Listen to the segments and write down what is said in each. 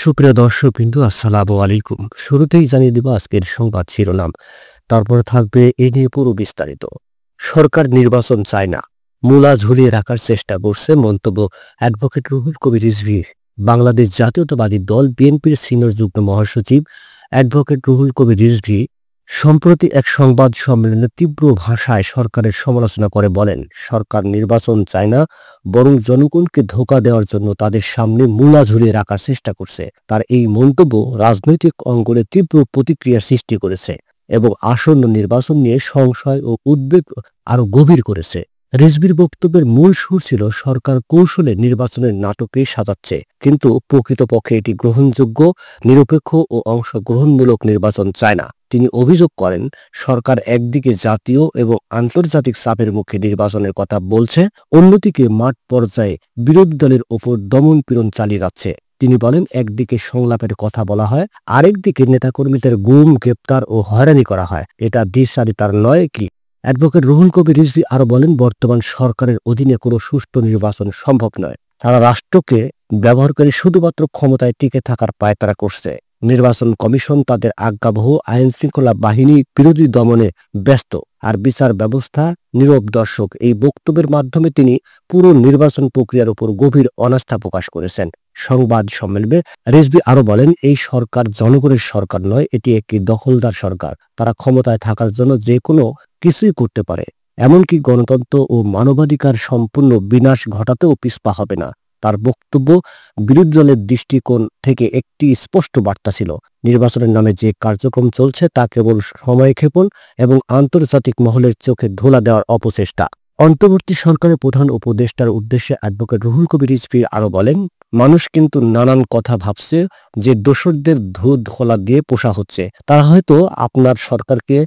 সুপ্রিয় দর্শকবৃন্দ, আসসালামু আলাইকুম। শুরুতেই জানিয়ে দিব আজকের সংবাদ শিরোনাম, তারপরে থাকবে এ নিয়ে পুরো বিস্তারিত। সরকার নির্বাচন চায় না, মূলা ঝুলিয়ে রাখার চেষ্টা করছে, মন্তব্য অ্যাডভোকেট রুহুল কবির রিজভী। বাংলাদেশ জাতীয়তাবাদী দল বিএনপির সিনিয়র যুগ্ম মহাসচিব অ্যাডভোকেট রুহুল কবির রিজভী সম্প্রতি এক সংবাদ সম্মেলনে তীব্র ভাষায় সরকারের সমালোচনা করে বলেন, সরকার নির্বাচন চায় না, বরং জনগণকে ধোঁকা দেওয়ার জন্য তাদের সামনে মূলা ঝুলিয়ে রাখার চেষ্টা করছে। তার এই মন্তব্য রাজনৈতিক অঙ্গনে তীব্র প্রতিক্রিয়ার সৃষ্টি করেছে এবং আসন্ন নির্বাচন নিয়ে সংশয় ও উদ্বেগ আরো গভীর করেছে। রিজভীর বক্তব্যের মূল সুর ছিল, সরকার কৌশলে নির্বাচনের নাটকে সাজাচ্ছে, কিন্তু প্রকৃতপক্ষে এটি গ্রহণযোগ্য, নিরপেক্ষ ও অংশগ্রহণমূলক নির্বাচন চায় না। তিনি অভিযোগ করেন, সরকার একদিকে জাতীয় এবং আন্তর্জাতিক চাপের মুখে নির্বাচনের কথা বলছে, অন্যদিকে মাঠ পর্যায়ে বিরোধী দলের ওপর দমন-পীড়ন চালিয়ে যাচ্ছে। তিনি বলেন, একদিকে সংলাপের কথা বলা হয়, আরেকদিকে নেতাকর্মীদের গুম, গ্রেপ্তার ও হয়রানি করা হয়। এটা দ্বিচারিতার নয় কি? অ্যাডভোকেট রুহুল কবির রিজভী আরো বলেন, বর্তমান সরকারের অধীনে কোনো সুষ্ঠু নির্বাচন সম্ভব নয়। তারা রাষ্ট্রকে ব্যবহার করে শুধুমাত্র ক্ষমতায় টিকে থাকার পায়তারা করছে। নির্বাচন কমিশন তাদের আজ্ঞাবহ আইন শৃঙ্খলা বাহিনী বিরোধী দমনে ব্যস্ত, আর বিচার ব্যবস্থা নীরব দর্শক। এই বক্তব্যের মাধ্যমে তিনি পুরো নির্বাচন প্রক্রিয়ার উপর গভীর অনাস্থা প্রকাশ করেছেন। সংবাদ সম্মেলনে রিজভী আরো বলেন, এই সরকার জনগণের সরকার নয়, এটি একটি দখলদার সরকার। তারা ক্ষমতায় থাকার জন্য যে কোনো কিছুই করতে পারে, এমনকি গণতন্ত্র ও মানবাধিকার সম্পূর্ণ বিনাশ ঘটাতেও পিছপা হবে না। তার বক্তব্য বিরোধী দলের দৃষ্টিকোণ থেকে একটি স্পষ্ট বার্তা ছিল, নির্বাচনের নামে যে কার্যক্রম চলছে তা কেবল সময়ক্ষেপণ এবং আন্তর্জাতিক মহলের চোখে ধুলা দেওয়ার অপচেষ্টা। অন্তর্বর্তী সরকারের প্রধান উপদেষ্টার উদ্দেশ্যে অ্যাডভোকেট রুহুল কবির রিজভী আরো বলেন, মানুষ কিন্তু নানান কথা ভাবছে যে দোসরদের ধুলা দিয়ে পোষা হচ্ছে। তারা হয়তো আপনার সরকারকে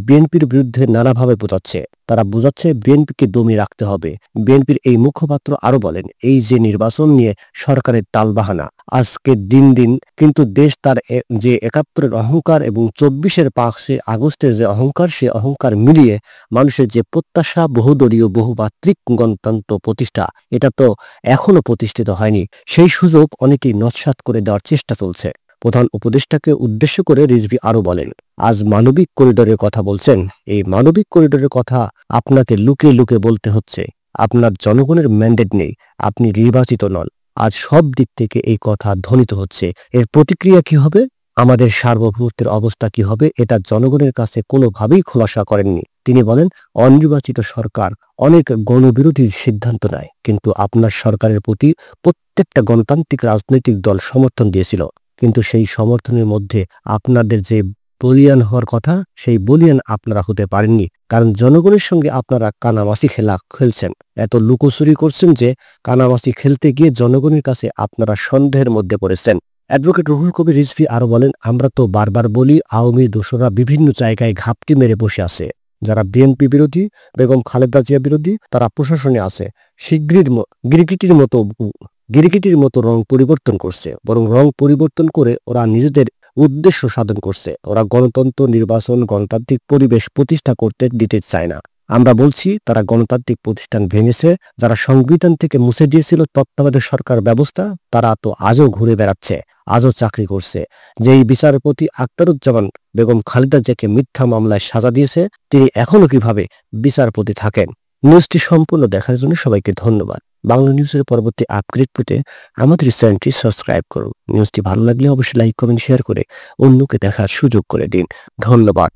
বিএনপির বিরুদ্ধে নানাভাবে বোঝাচ্ছে। তারা বোঝাচ্ছে বিএনপিকে দমিয়ে রাখতে হবে। বিএনপির এই মুখপাত্র আরো বলেন, এই যে নির্বাচন নিয়ে সরকারের টালবাহানা, আজকে দিন দিন কিন্তু দেশ তার যে ৭১-এর অহংকার এবং ২৪-এর ৫ই আগস্টের যে অহংকার, সে অহংকার মিলিয়ে মানুষের যে প্রত্যাশা বহুদলীয় বহুমাত্রিক গণতন্ত্র প্রতিষ্ঠা, এটা তো এখনো প্রতিষ্ঠিত হয়নি। সেই সুযোগ অনেকেই নস্যাৎ করে দেওয়ার চেষ্টা চলছে। প্রধান উপদেষ্টাকে উদ্দেশ্য করে রিজভী আরো বলেন, আজ মানবিক করিডোরের কথা বলছেন। এই মানবিক করিডোরের কথা আপনাকে লুকিয়ে লুকিয়ে বলতে হচ্ছে। আপনার জনগণের ম্যান্ডেট নেই, আপনি নির্বাচিত নন। আজ সব দিক থেকে এই কথা ধ্বনিত হচ্ছে। এর প্রতিক্রিয়া কি হবে, আমাদের সার্বভৌমত্বের অবস্থা কি হবে, এটা জনগণের কাছে কোনোভাবেই খোলাসা করেননি। তিনি বলেন, অনির্বাচিত সরকার অনেক গণবিরোধী সিদ্ধান্ত নেয়, কিন্তু আপনার সরকারের প্রতি প্রত্যেকটা গণতান্ত্রিক রাজনৈতিক দল সমর্থন দিয়েছিল। কিন্তু সেই সমর্থনের মধ্যে আপনাদের যে বলিয়ান হওয়ার কথা, সেই বলিয়ান আপনারা হতে পারেননি, কারণ জনগণের সঙ্গে আপনারা কানামাছি খেলছেন। এত লুকোচুরি করছেন যে কানামাছি খেলতে গিয়ে জনগণের কাছে আপনারা সন্দেহের মধ্যে পড়েছেন। অ্যাডভোকেট রুহুল কবির রিজভী আরো বলেন, আমরা তো বারবার বলি, আওয়ামী দোসররা বিভিন্ন জায়গায় ঘাপটি মেরে বসে আছে। যারা বিএনপি বিরোধী, বেগম খালেদা জিয়া বিরোধী, তারা প্রশাসনে আছে, শিগগির গিরগিটির মতো রং পরিবর্তন করছে। বরং রং পরিবর্তন করে ওরা নিজেদের উদ্দেশ্য সাধন করছে। ওরা গণতন্ত্র, নির্বাচন, গণতান্ত্রিক পরিবেশ প্রতিষ্ঠা করতে দিতে চায় না। আমরা বলছি, তারা গণতান্ত্রিক প্রতিষ্ঠান ভেঙেছে। যারা সংবিধান থেকে মুছে দিয়েছিল তত্ত্বাবধায়ক সরকার ব্যবস্থা, তারা তো আজও ঘুরে বেড়াচ্ছে, আজও চাকরি করছে। যেই বিচারপতি আখতারুজ্জামান বেগম খালেদা জিয়াকে মিথ্যা মামলায় সাজা দিয়েছে, তিনি এখনো কিভাবে বিচারপতি থাকেন? নিউজটি সম্পূর্ণ দেখার জন্য সবাইকে ধন্যবাদ। বাংলা নিউজের পরবর্তী আপডেট পেতে আমাদের চ্যানেলটি সাবস্ক্রাইব করুন। নিউজটি ভালো লাগলে অবশ্যই লাইক, কমেন্ট, শেয়ার করে অন্যকে দেখার সুযোগ করে দিন। ধন্যবাদ।